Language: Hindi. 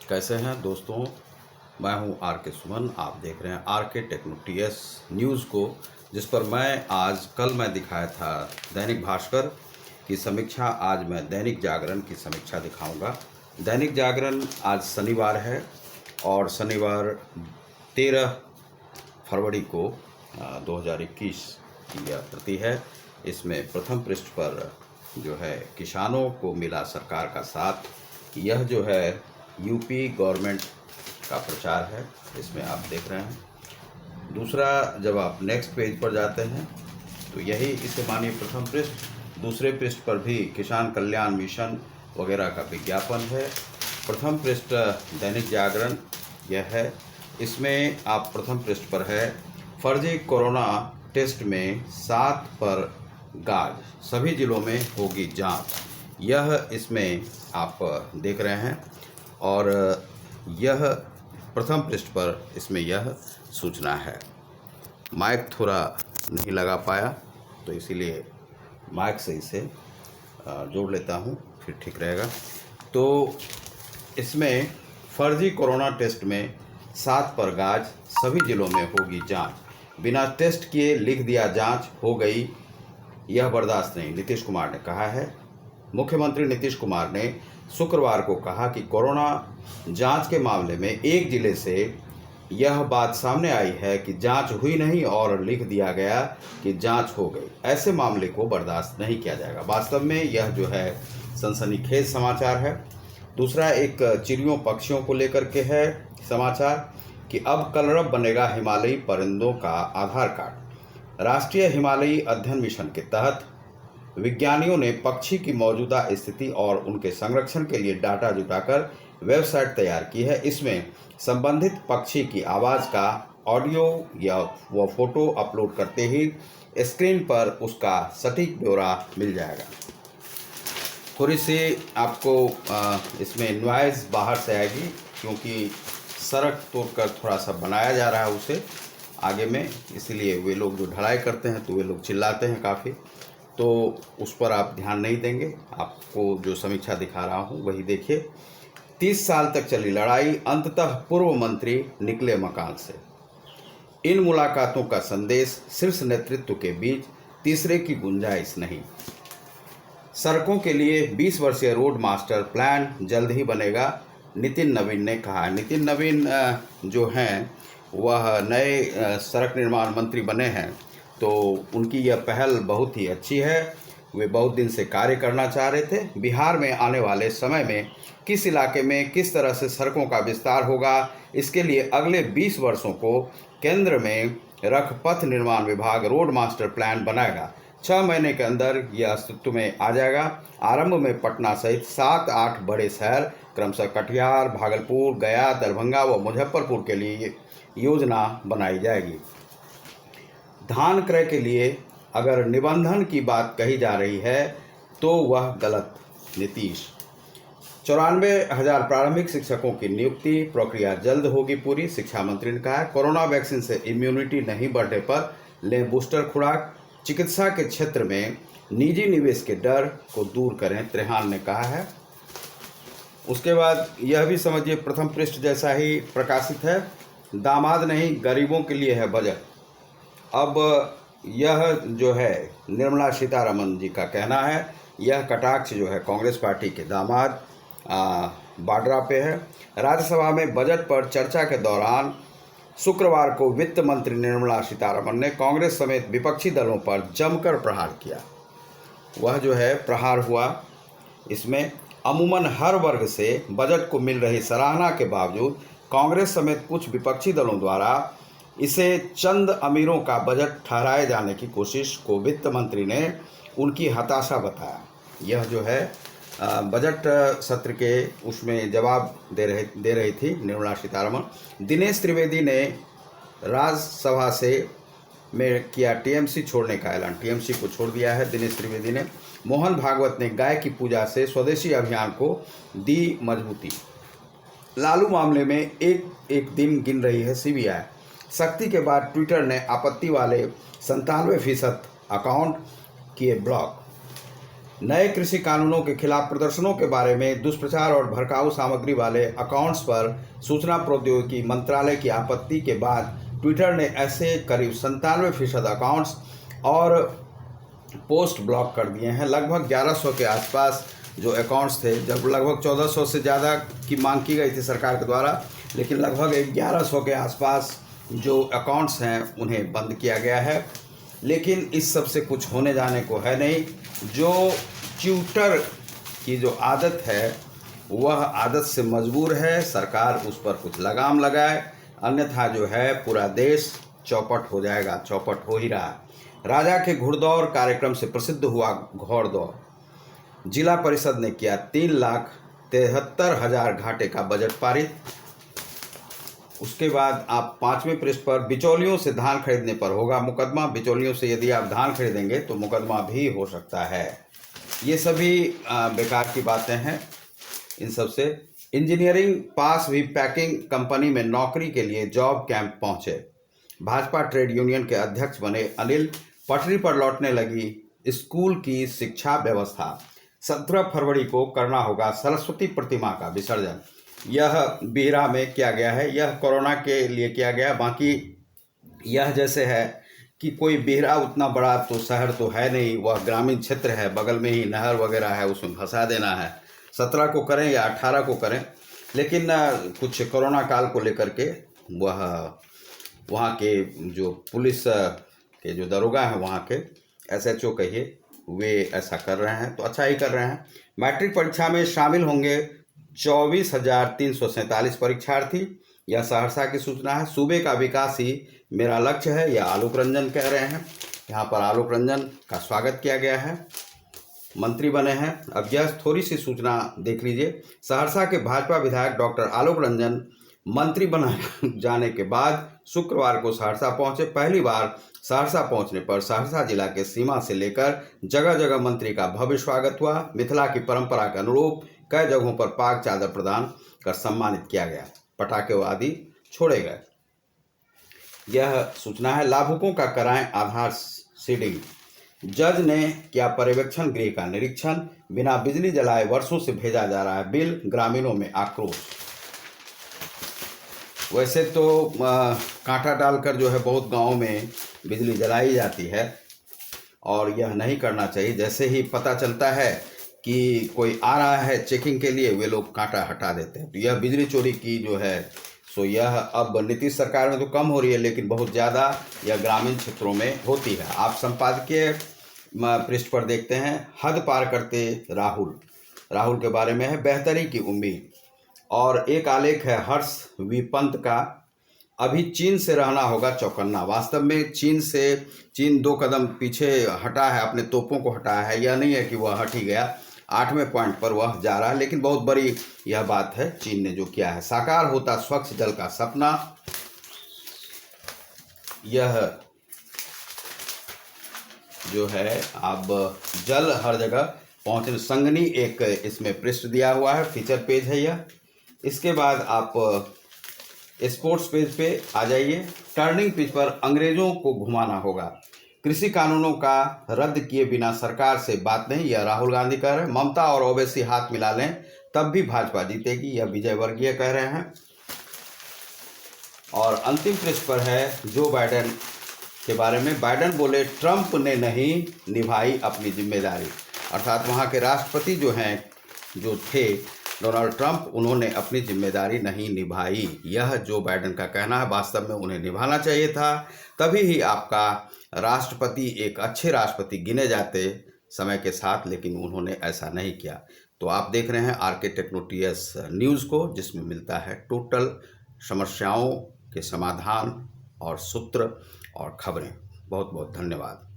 कैसे हैं दोस्तों। मैं हूं आर के सुमन। आप देख रहे हैं are K techno TS news को, जिस पर कल मैं दिखाया था दैनिक भास्कर की समीक्षा। आज मैं दैनिक जागरण की समीक्षा दिखाऊंगा। दैनिक जागरण आज शनिवार है और शनिवार 13 फरवरी को 2021 की यह प्रति है। इसमें प्रथम पृष्ठ पर जो है किसानों को मिला सरकार का साथ, यह जो है यूपी गवर्नमेंट का प्रचार है, इसमें आप देख रहे हैं। दूसरा, जब आप नेक्स्ट पेज पर जाते हैं तो यही इसे मानिए प्रथम पृष्ठ। दूसरे पृष्ठ पर भी किसान कल्याण मिशन वगैरह का विज्ञापन है। प्रथम पृष्ठ दैनिक जागरण यह है। इसमें आप प्रथम पृष्ठ पर है फर्जी कोरोना टेस्ट में 7 पर गाज, सभी जिलों में होगी जांच। यह इसमें आप देख रहे हैं और यह प्रथम पृष्ठ पर इसमें यह सूचना है। माइक थोड़ा नहीं लगा पाया तो इसीलिए माइक से इसे जोड़ लेता हूँ, फिर ठीक रहेगा। तो इसमें फर्जी कोरोना टेस्ट में 7 पर गाज, सभी जिलों में होगी जांच। बिना टेस्ट किए लिख दिया जांच हो गई, यह बर्दाश्त नहीं, नीतीश कुमार ने कहा है। मुख्यमंत्री नीतीश कुमार ने शुक्रवार को कहा कि कोरोना जांच के मामले में एक जिले से यह बात सामने आई है कि जांच हुई नहीं और लिख दिया गया कि जांच हो गई। ऐसे मामले को बर्दाश्त नहीं किया जाएगा। वास्तव में यह जो है सनसनीखेज समाचार है। दूसरा, एक चिड़ियों पक्षियों को लेकर के है समाचार कि अब कलरव बनेगा हिमालयी परिंदों का आधार कार्ड। राष्ट्रीय हिमालयी अध्ययन मिशन के तहत विज्ञानियों ने पक्षी की मौजूदा स्थिति और उनके संरक्षण के लिए डाटा जुटाकर वेबसाइट तैयार की है। इसमें संबंधित पक्षी की आवाज़ का ऑडियो या वो फोटो अपलोड करते ही स्क्रीन पर उसका सटीक ब्यौरा मिल जाएगा। थोड़ी सी आपको इसमें नॉइज़ बाहर से आएगी क्योंकि सड़क तोड़कर थोड़ा सा बनाया जा रहा है उसे आगे में, इसीलिए वे लोग जो ढलाई करते हैं तो वे लोग चिल्लाते हैं काफ़ी, तो उस पर आप ध्यान नहीं देंगे। आपको जो समीक्षा दिखा रहा हूँ वही देखिए। 30 साल तक चली लड़ाई, अंततः पूर्व मंत्री निकले मकान से। इन मुलाकातों का संदेश, शीर्ष नेतृत्व के बीच तीसरे की गुंजाइश नहीं। सड़कों के लिए 20 वर्षीय रोड मास्टर प्लान जल्द ही बनेगा, नितिन नवीन ने कहा। नितिन नवीन जो हैं वह नए सड़क निर्माण मंत्री बने हैं, तो उनकी यह पहल बहुत ही अच्छी है। वे बहुत दिन से कार्य करना चाह रहे थे। बिहार में आने वाले समय में किस इलाके में किस तरह से सड़कों का विस्तार होगा, इसके लिए अगले 20 वर्षों को केंद्र में रख पथ निर्माण विभाग रोड मास्टर प्लान बनाएगा। 6 महीने के अंदर यह अस्तित्व में आ जाएगा। आरंभ में पटना सहित 7-8 बड़े शहर, क्रमशः कटिहार, भागलपुर, गया, दरभंगा व मुजफ्फरपुर के लिए योजना बनाई जाएगी। धान क्रय के लिए अगर निबंधन की बात कही जा रही है तो वह गलत। नीतीश। 94,000 प्रारंभिक शिक्षकों की नियुक्ति प्रक्रिया जल्द होगी पूरी, शिक्षा मंत्री ने कहा है। कोरोना वैक्सीन से इम्यूनिटी नहीं बढ़ने पर लें बूस्टर खुराक। चिकित्सा के क्षेत्र में निजी निवेश के डर को दूर करें, त्रेहान ने कहा है। उसके बाद यह भी समझिए प्रथम पृष्ठ जैसा ही प्रकाशित है, दामाद नहीं गरीबों के लिए है बजट। अब यह जो है निर्मला सीतारमण जी का कहना है, यह कटाक्ष जो है कांग्रेस पार्टी के दामाद वाड्रा पे है। राज्यसभा में बजट पर चर्चा के दौरान शुक्रवार को वित्त मंत्री निर्मला सीतारमण ने कांग्रेस समेत विपक्षी दलों पर जमकर प्रहार किया। वह जो है प्रहार हुआ, इसमें अमूमन हर वर्ग से बजट को मिल रही सराहना के बावजूद कांग्रेस समेत कुछ विपक्षी दलों द्वारा इसे चंद अमीरों का बजट ठहराए जाने की कोशिश को वित्त मंत्री ने उनकी हताशा बताया। यह जो है बजट सत्र के उसमें जवाब दे रही थी निर्मला सीतारमण। दिनेश त्रिवेदी ने राज्यसभा से में किया टीएमसी छोड़ने का ऐलान। टीएमसी को छोड़ दिया है दिनेश त्रिवेदी ने। मोहन भागवत ने गाय की पूजा से स्वदेशी अभियान को दी मजबूती। लालू मामले में एक दिन गिन रही है सीबीआई। सख्ती के बाद ट्विटर ने आपत्ति वाले 97% अकाउंट किए ब्लॉक। नए कृषि कानूनों के खिलाफ प्रदर्शनों के बारे में दुष्प्रचार और भड़काऊ सामग्री वाले अकाउंट्स पर सूचना प्रौद्योगिकी मंत्रालय की आपत्ति के बाद ट्विटर ने ऐसे करीब 97% अकाउंट्स और पोस्ट ब्लॉक कर दिए हैं। लगभग 1100 के आसपास जो अकाउंट्स थे, जब लगभग 1400 से ज़्यादा की मांग की गई थी सरकार के द्वारा, लेकिन लगभग 1100 के आसपास जो अकाउंट्स हैं उन्हें बंद किया गया है। लेकिन इस सब से कुछ होने जाने को है नहीं। जो ट्विटर की जो आदत है वह आदत से मजबूर है, सरकार उस पर कुछ लगाम लगाए, अन्यथा जो है पूरा देश चौपट हो जाएगा, चौपट हो ही रहा है। राजा के घुड़दौड़ कार्यक्रम से प्रसिद्ध हुआ घौड़दौड़। जिला परिषद ने किया 3,73,000 घाटे का बजट पारित। उसके बाद आप 5वें पृष्ठ पर बिचौलियों से धान खरीदने पर होगा मुकदमा। बिचौलियों से यदि आप धान खरीदेंगे तो मुकदमा भी हो सकता है। ये सभी बेकार की बातें हैं। इन सब से इंजीनियरिंग पास भी पैकिंग कंपनी में नौकरी के लिए जॉब कैंप पहुंचे। भाजपा ट्रेड यूनियन के अध्यक्ष बने अनिल। पटरी पर लौटने लगी स्कूल की शिक्षा व्यवस्था। 17 फरवरी को करना होगा सरस्वती प्रतिमा का विसर्जन। यह बिहरा में किया गया है। यह कोरोना के लिए किया गया। बाकी यह जैसे है कि कोई बिहरा उतना बड़ा तो शहर तो है नहीं, वह ग्रामीण क्षेत्र है, बगल में ही नहर वगैरह है, उसमें फंसा देना है। 17 को करें या 18 को करें, लेकिन कुछ कोरोना काल को लेकर के वहाँ के जो पुलिस के जो दरोगा हैं, वहाँ के SHO कहिए, वे ऐसा कर रहे हैं तो अच्छा ही कर रहे हैं। मैट्रिक परीक्षा में शामिल होंगे 24,347 परीक्षार्थी। यह सहरसा की सूचना है। सूबे का विकास ही मेरा लक्ष्य है, यह आलोक रंजन कह रहे हैं। यहाँ पर आलोक रंजन का स्वागत किया गया है, मंत्री बने हैं। अब यह थोड़ी सी सूचना देख लीजिए। सहरसा के भाजपा विधायक डॉक्टर आलोक रंजन मंत्री बनाए जाने के बाद शुक्रवार को सहरसा पहुंचे। पहली बार सहरसा पहुंचने पर सहरसा जिला के सीमा से लेकर जगह जगह मंत्री का भव्य स्वागत हुआ। मिथिला की परंपरा के अनुरूप कई जगहों पर पाक चादर प्रदान कर सम्मानित किया गया। पटाखे आदि छोड़े गए। यह सूचना है। लाभुकों का कराएं आधार सीडिंग। जज ने किया पर्यवेक्षण गृह का निरीक्षण। बिना बिजली जलाए वर्षों से भेजा जा रहा है बिल, ग्रामीणों में आक्रोश। वैसे तो कांटा डालकर जो है बहुत गांवों में बिजली जलाई जाती है और यह नहीं करना चाहिए। जैसे ही पता चलता है कि कोई आ रहा है चेकिंग के लिए, वे लोग कांटा हटा देते हैं। तो यह बिजली चोरी की जो है सो यह अब नीतीश सरकार में तो कम हो रही है, लेकिन बहुत ज़्यादा यह ग्रामीण क्षेत्रों में होती है। आप संपादकीय पृष्ठ पर देखते हैं। हद पार करते राहुल के बारे में है। बेहतरी की उम्मीद। और एक आलेख है हर्ष विपंत का, अभी चीन से रहना होगा चौकन्ना। वास्तव में चीन 2 कदम पीछे हटा है, अपने तोपों को हटाया है। यह नहीं है कि वह हट ही गया, 8वें पॉइंट पर वह जा रहा है। लेकिन बहुत बड़ी यह बात है चीन ने जो किया है। साकार होता स्वच्छ जल का सपना। यह जो है अब जल हर जगह पहुंचने संगनी एक इसमें पृष्ठ दिया हुआ है, फीचर पेज है यह। इसके बाद आप स्पोर्ट्स पेज पे आ जाइए। टर्निंग पेज पर अंग्रेजों को घुमाना होगा। कृषि कानूनों का रद्द किए बिना सरकार से बात नहीं, यह राहुल गांधी कह रहे हैं। ममता और ओवैसी हाथ मिला लें तब भी भाजपा जीतेगी, यह विजय वर्गीय कह रहे हैं। और अंतिम पृष्ठ पर है जो बाइडेन के बारे में। बाइडेन बोले ट्रंप ने नहीं निभाई अपनी जिम्मेदारी। अर्थात वहाँ के राष्ट्रपति जो थे डोनाल्ड ट्रंप, उन्होंने अपनी जिम्मेदारी नहीं निभाई। यह जो बाइडेन का कहना है। वास्तव में उन्हें निभाना चाहिए था, तभी ही आपका राष्ट्रपति एक अच्छे राष्ट्रपति गिने जाते समय के साथ, लेकिन उन्होंने ऐसा नहीं किया। तो आप देख रहे हैं RK टेक्नो TS न्यूज़ को, जिसमें मिलता है टोटल समस्याओं के समाधान और सूत्र और खबरें। बहुत बहुत धन्यवाद।